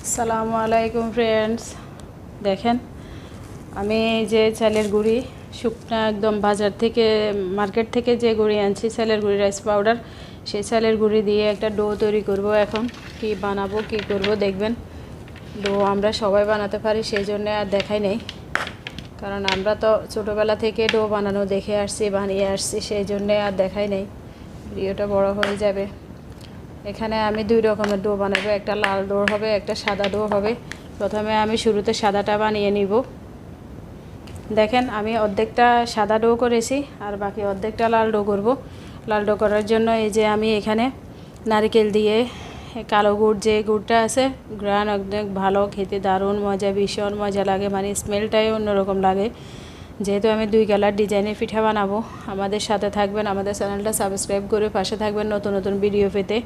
আসসালামু আলাইকুম ফ্রেন্ডস, দেখেন আমি যে চালের গুঁড়ি শুকনা একদম বাজার থেকে মার্কেট থেকে যে গুঁড়ি আনছি চালের গুঁড়ি রাইস পাউডার, সেই চালের গুঁড়ি দিয়ে একটা ডো তৈরি করব। এখন কি বানাবো কি করব দেখবেন। ডো আমরা সবাই বানাতে পারি, সেই জন্য আর দেখাই নেই, কারণ আমরা তো ছোটোবেলা থেকে ডো বানানো দেখে আসছি, বানিয়ে আসছি, সেই জন্যে আর দেখাই নেই, ভিডিওটা বড় হয়ে যাবে। এখানে আমি দুই রকমের ডো বানাবো, একটা লাল ডো হবে, একটা সাদা ডো হবে। প্রথমে আমি শুরুতে সাদাটা বানিয়ে নিব। দেখেন আমি অর্ধেকটা সাদা ডো করেছি আর বাকি অর্ধেকটা লাল ডো করব। লাল ডো করার জন্য এই যে আমি এখানে নারকেল দিয়ে কালো গুড়, যে গুড়টা আছে গ্রান অনেক ভালো, খেতে দারুণ মজা, ভীষণ মজা লাগে, মানে স্মেলটাই অন্যরকম লাগে। যেহেতু আমি 2 কালার ডিজাইনের পিঠা বানাবো, আমাদের সাথে থাকবেন, আমাদের চ্যানেলটা সাবস্ক্রাইব করে পাশে থাকবেন নতুন নতুন ভিডিও পেতে,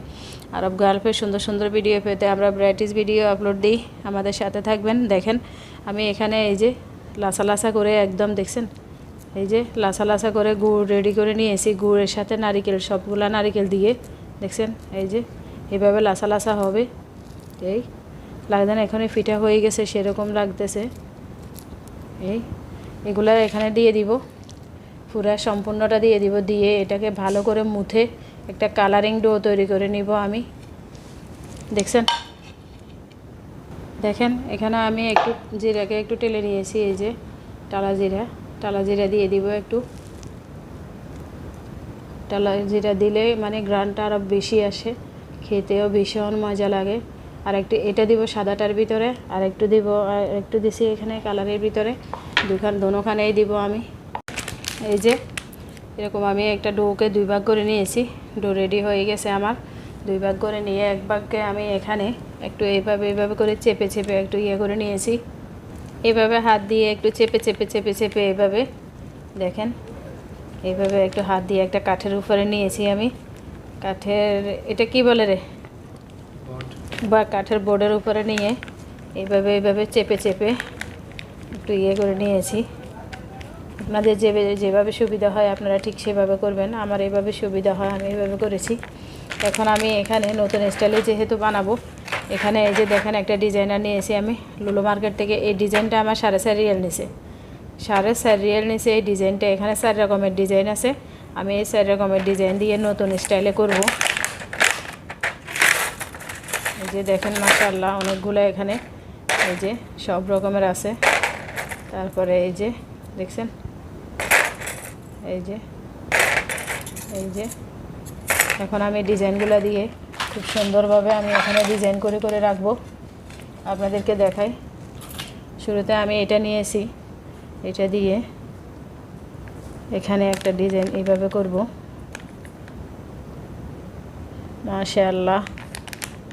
আরব গার্লফের সুন্দর সুন্দর ভিডিও পেতে। আমরা ভ্যারাইটিস ভিডিও আপলোড দিই, আমাদের সাথে থাকবেন। দেখেন আমি এখানে এই যে লাসা লাসা করে একদম দেখছেন, এই যে লাসা লাসা করে গুড় রেডি করে নিয়েছি। গুড়ের সাথে নারিকেল, সবগুলা নারিকেল দিয়ে দেখছেন, এই যে এইভাবে লাসা লাসা হবে। এই লাগতেন এখানে পিঠা হয়ে গেছে সেরকম লাগতেছে। এগুলা এখানে দিয়ে দিব, পুরা সম্পূর্ণটা দিয়ে দিব, দিয়ে এটাকে ভালো করে মুথে একটা কালারিং ডো তৈরি করে নিব আমি। দেখেন এখানে আমি একটু জিরাকে একটু টেলে নিয়েছি, এই যে টালা জিরা দিয়ে দিব একটু। টালা জিরা দিলে মানে গ্রানটা আরও বেশি আসে, খেতেও ভীষণ মজা লাগে। আর একটু এটা দিব সাদাটার ভিতরে, আর একটু দিব, আর একটু দিছি এখানে কালারের ভিতরে, দোনোখানেই দিব আমি। এই যে এরকম আমি একটা ডোকে 2 ভাগ করে নিয়েছি। ডো রেডি হয়ে গেছে আমার। 2 ভাগ করে নিয়ে এক ভাগকে আমি এখানে একটু এইভাবে করে চেপে চেপে একটু করে নিয়েছি। এইভাবে হাত দিয়ে একটু চেপে চেপে চেপে চেপে এইভাবে দেখেন, এইভাবে একটু হাত দিয়ে একটা কাঠের উপরে নিয়েছি আমি। কাঠের এটা কি বলে রে, বা কাঠের বোর্ডের উপরে নিয়ে এইভাবে চেপে চেপে একটু করে নিয়েছি। আপনাদের যেভাবে সুবিধা হয় আপনারা ঠিক সেভাবে করবেন, আমার এইভাবে সুবিধা হয়, আমি এইভাবে করেছি। এখন আমি এখানে নতুন স্টাইলে যেহেতু বানাবো, এখানে এই যে দেখেন একটা ডিজাইনার নিয়েছি আমি লুলু মার্কেট থেকে। এই ডিজাইনটা আমার 4.5 রিয়াল নিছে, 4.5 রিয়াল নিছে এই ডিজাইনটা। এখানে 4 রকমের ডিজাইন আছে, আমি এই 4 রকমের ডিজাইন দিয়ে নতুন স্টাইলে করব। এই যে দেখেন মাশাআল্লাহ অনেকগুলো এখানে এই যে সব রকমের আছে। তারপরে এই যে দেখছেন, এই যে এখন আমি ডিজাইনগুলো দিয়ে খুব সুন্দরভাবে আমি এখানে ডিজাইন করে করে রাখবো, আপনাদেরকে দেখাই। শুরুতে আমি এটা নিয়েছি, এটা দিয়ে এখানে একটা ডিজাইন এইভাবে করব। মাশাআল্লাহ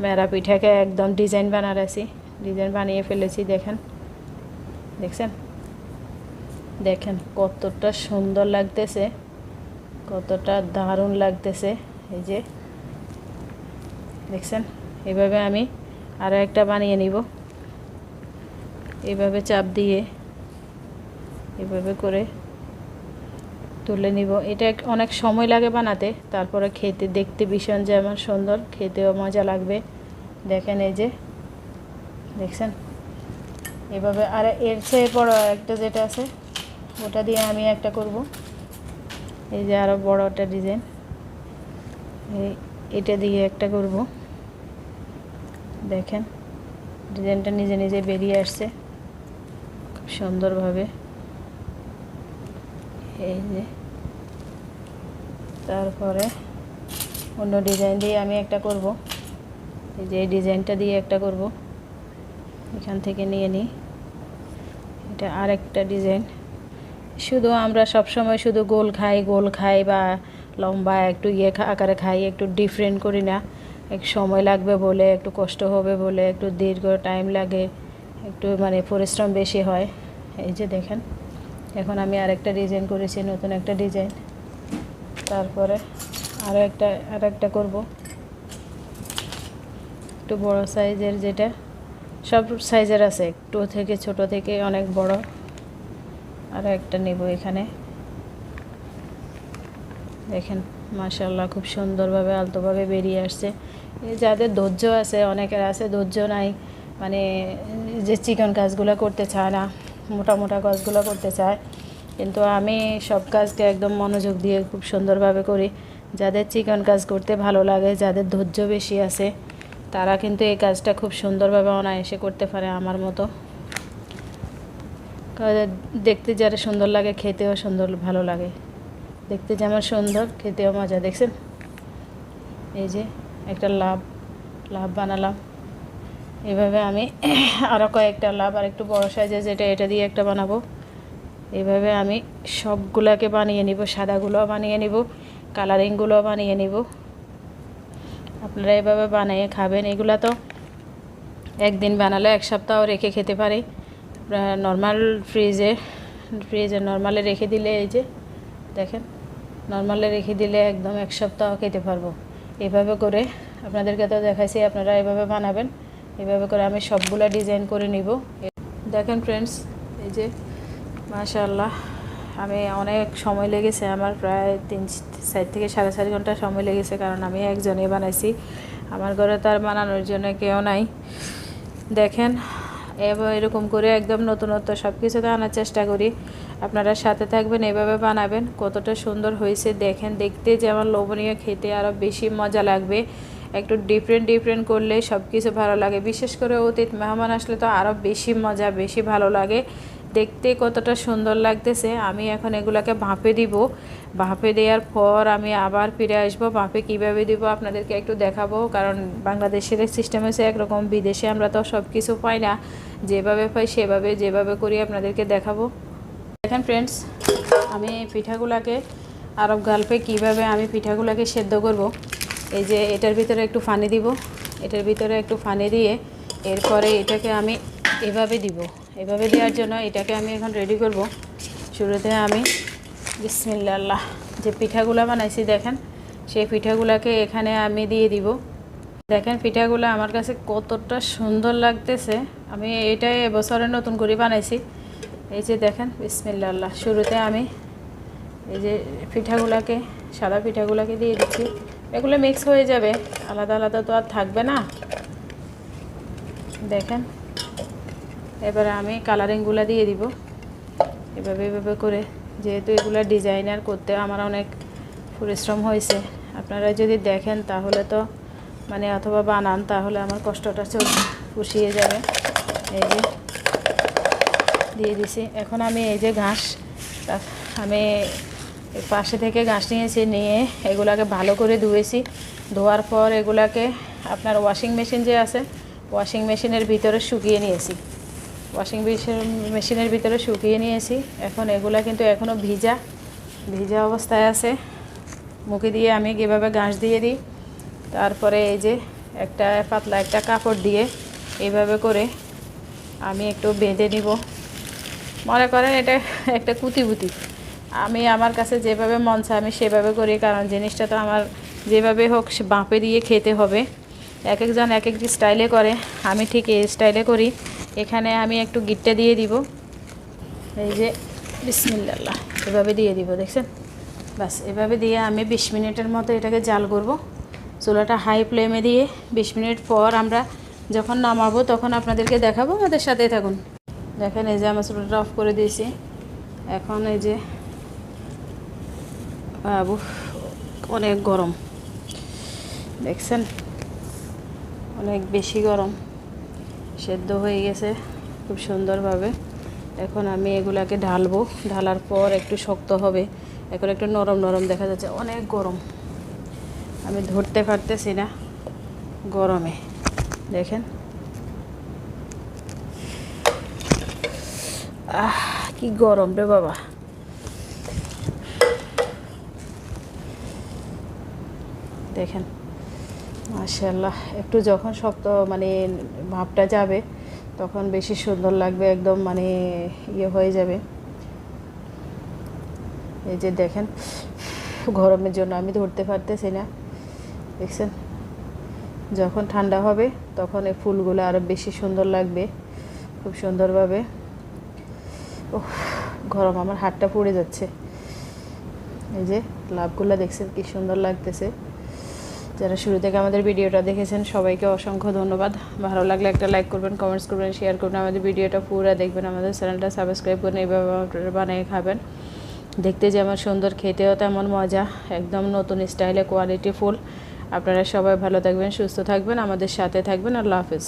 মেরা পিঠাকে একদম ডিজাইন বানিয়ে ফেলেছি। দেখেন কতটা সুন্দর লাগতেছে, কতটা দারুণ লাগতেছে। এই যে দেখছেন, এইভাবে আমি আরও একটা বানিয়ে নিব। এইভাবে চাপ দিয়ে এইভাবে করে তুলে নিব। এটা অনেক সময় লাগে বানাতে, তারপরে খেতে দেখতে ভীষণ যেমন সুন্দর, খেতেও মজা লাগবে। দেখেন এই যে দেখছেন এভাবে। আর এর চেয়ে বড় একটা যেটা আছে ওটা দিয়ে আমি একটা করব। এই যে আরও বড় একটা ডিজাইন, এটা দিয়ে একটা করব। দেখেন ডিজাইনটা নিজে নিজে বেরিয়ে আসছে খুব সুন্দরভাবে। এই যে তারপরে অন্য ডিজাইন দিয়ে আমি একটা করব। এই যে এই ডিজাইনটা দিয়ে একটা করব, এখান থেকে নিয়ে নিই। এটা আরেকটা ডিজাইন। শুধু আমরা সবসময় শুধু গোল খাই বা লম্বা একটু আকারে খাই, একটু ডিফারেন্ট করি না। একটু সময় লাগবে বলে, একটু কষ্ট হবে বলে, একটু দীর্ঘ টাইম লাগে, একটু মানে পরিশ্রম বেশি হয়। এই যে দেখেন এখন আমি আরেকটা ডিজাইন করেছি, নতুন একটা ডিজাইন। তারপরে আরেকটা করব একটু বড় সাইজের, যেটা সব সাইজের আছে, একটু থেকে ছোট থেকে অনেক বড়। আর একটা নেব এখানে। দেখেন মাশাআল্লাহ খুব সুন্দরভাবে আলতোভাবে বেরিয়ে আসছে। এই যাদের ধৈর্য আছে, অনেকের আছে ধৈর্য নাই, মানে যে চিকন কাজগুলো করতে চায় না, মোটা মোটা কাজগুলো করতে চায়, কিন্তু আমি সব কাজটা একদম মনোযোগ দিয়ে খুব সুন্দরভাবে করি। যাদের চিকন কাজ করতে ভালো লাগে, যাদের ধৈর্য বেশি আছে, তারা কিন্তু এই কাজটা খুব সুন্দরভাবে অনায়াসে করতে পারে আমার মতো। দেখতে যারা সুন্দর লাগে, খেতেও সুন্দর ভালো লাগে। দেখতে যেমন সুন্দর, খেতেও মজা। দেখছেন, এই যে একটা লাভ বানালাম। এভাবে আমি আরও কয়েকটা লাভ আর একটু বড় সাইজের যেটা, এটা দিয়ে একটা বানাবো। এইভাবে আমি সবগুলোকে বানিয়ে নিব, সাদাগুলো বানিয়ে নিব, কালারিংগুলো বানিয়ে নিব। আপনারা এভাবে বানিয়ে খাবেন। এগুলো তো একদিন বানালে এক সপ্তাহ রেখে খেতে পারে। নর্মাল ফ্রিজে নর্মালে রেখে দিলে, এই যে দেখেন, নর্মালে রেখে দিলে একদম এক সপ্তাহ খেতে পারবো। এভাবে করে আপনাদেরকে তো দেখাইছি, আপনারা এভাবে বানাবেন। এভাবে করে আমি সবগুলো ডিজাইন করে নিব। দেখেন ফ্রেন্ডস, এই যে মাশাআল্লাহ, আমি অনেক সময় লেগেছে, আমার প্রায় 4 থেকে 4.5 ঘন্টা সময় লেগেছে, কারণ আমি একজনই বানাইছি। আমার ঘরে তার বানানোর জন্য কেউ নাই। দেখেন, এবার এরকম করে একদম নতুনত্ব সব কিছুতে আনার চেষ্টা করি। আপনারা সাথে থাকবেন, এভাবে বানাবেন। কতটা সুন্দর হয়েছে দেখেন, দেখতে যেমন লোভনীয়, খেতে আরও বেশি মজা লাগবে। একটু ডিফারেন্ট করলে সব কিছু ভালো লাগে। বিশেষ করে অতিথি মেহমান আসলে তো আরও বেশি মজা, বেশি ভালো লাগে। দেখতে কতটা সুন্দর লাগতেছে। আমি এখন এগুলাকে ভাপে দিব। ভাপে দেওয়ার পর আমি আবার ফিরে আসবো। ভাপে কীভাবে দিব আপনাদেরকে একটু দেখাবো, কারণ বাংলাদেশের সিস্টেম হচ্ছে একরকম, বিদেশে আমরা তো সব কিছু পাই না। যেভাবে পাই যেভাবে করি আপনাদেরকে দেখাবো। দেখেন ফ্রেন্ডস, আমি পিঠাগুলাকে আরব গালপে কীভাবে আমি পিঠাগুলাকে সেদ্ধ করব। এই যে এটার ভিতরে একটু পানি দিব, এটার ভিতরে একটু পানি দিয়ে এরপরে এটাকে আমি এভাবে দিব। এভাবে দেওয়ার জন্য এটাকে আমি এখন রেডি করব। শুরুতে আমি বিসমিল্লাহ যে পিঠাগুলা বানাইছি দেখেন, সেই পিঠাগুলাকে এখানে আমি দিয়ে দিব। দেখেন পিঠাগুলো আমার কাছে কতটা সুন্দর লাগতেছে। আমি এটাই এবছরে নতুন করে বানাইছি। এই যে দেখেন, বিসমিল্লাহ। শুরুতে আমি এই যে পিঠাগুলাকে, সাদা পিঠাগুলাকে দিয়ে দিচ্ছি। এগুলো মিক্স হয়ে যাবে, আলাদা আলাদা তো আর থাকবে না। দেখেন, এবারে আমি কালারিংগুলো দিয়ে দিব এভাবে করে। যেহেতু এগুলো ডিজাইনার করতে আমার অনেক পরিশ্রম হয়েছে, আপনারা যদি দেখেন তাহলে তো মানে অথবা বানান, তাহলে আমার কষ্টটা পুষিয়ে যাবে। এই যে দিয়ে দিছি। এখন আমি এই যে ঘাস, আমি পাশে থেকে ঘাস নিয়েছি, নিয়ে এগুলাকে ভালো করে ধুয়েছি। ধোয়ার পর এগুলাকে আপনার ওয়াশিং মেশিন যে আছে, ওয়াশিং মেশিনের ভিতরে শুকিয়ে নিয়েছি। ওয়াশিং মেশিনের ভিতরে শুকিয়ে নিয়েছি। এখন এগুলা কিন্তু এখনও ভিজা অবস্থায় আছে। মুখে দিয়ে আমি কীভাবে ঘাস দিয়ে দিই, তারপরে এই যে একটা পাতলা একটা কাপড় দিয়ে এইভাবে করে আমি একটু বেঁধে নিব। মনে করেন এটা একটা কুতিবুতি। আমি আমার কাছে যেভাবে মন চায় আমি সেভাবে করি, কারণ জিনিসটা তো আমার যেভাবে হোক বাঁপে দিয়ে খেতে হবে। এক একজন এক এক স্টাইলে করে, আমি ঠিক এই স্টাইলে করি। এখানে আমি একটু গিট্টা দিয়ে দিব। এই যে বিসমিল্লাহ, এভাবে দিয়ে দিব। দেখছেন, বাস এভাবে দিয়ে আমি 20 মিনিটের মতো এটাকে জাল করব। চুলাটা হাই ফ্লেমে দিয়ে 20 মিনিট পর আমরা যখন নামাবো তখন আপনাদেরকে দেখাবো। আমাদের সাথে থাকুন। দেখেন, এই যে আমার চুলাটা অফ করে দিয়েছি। এখন এই যে বাবু অনেক গরম, দেখছেন অনেক বেশি গরম। সেদ্ধ হয়ে গেছে খুব সুন্দরভাবে। এখন আমি এগুলাকে ঢালবো। ঢালার পর একটু শক্ত হবে, এখন একটু নরম নরম দেখা যাচ্ছে। অনেক গরম, আমি ধরতে পারতেছি না গরমে। দেখেন, কি গরম রে বাবা। দেখেন মাশাআল্লাহ, একটু যখন শক্ত মানে ভাবটা যাবে তখন বেশি সুন্দর লাগবে, একদম মানে ইয়ে হয়ে যাবে। এই যে দেখেন, গরমের জন্য আমি ধরতে পারতেছি না। দেখছেন, যখন ঠান্ডা হবে তখন এই ফুলগুলো আরও বেশি সুন্দর লাগবে, খুব সুন্দরভাবে। ওহ, গরম, আমার হাতটা পুড়ে যাচ্ছে। এই যে লাভগুলো দেখছেন কি সুন্দর লাগতেছে। যারা শুরু থেকে আমাদের ভিডিওটা দেখেছেন সবাইকে অসংখ্য ধন্যবাদ। ভালো লাগলে একটা লাইক করবেন, কমেন্টস করবেন, শেয়ার করবেন, আমাদের ভিডিওটা পুরো দেখবেন, আমাদের চ্যানেলটা সাবস্ক্রাইব করে এইভাবে আপনারা বানিয়ে খাবেন। দেখতে যেমন সুন্দর, খেতেও তেমন মজা, একদম নতুন স্টাইলে কোয়ালিটি ফুল। আপনারা সবাই ভালো থাকবেন, সুস্থ থাকবেন, আমাদের সাথে থাকবেন। আল্লাহ হাফেজ।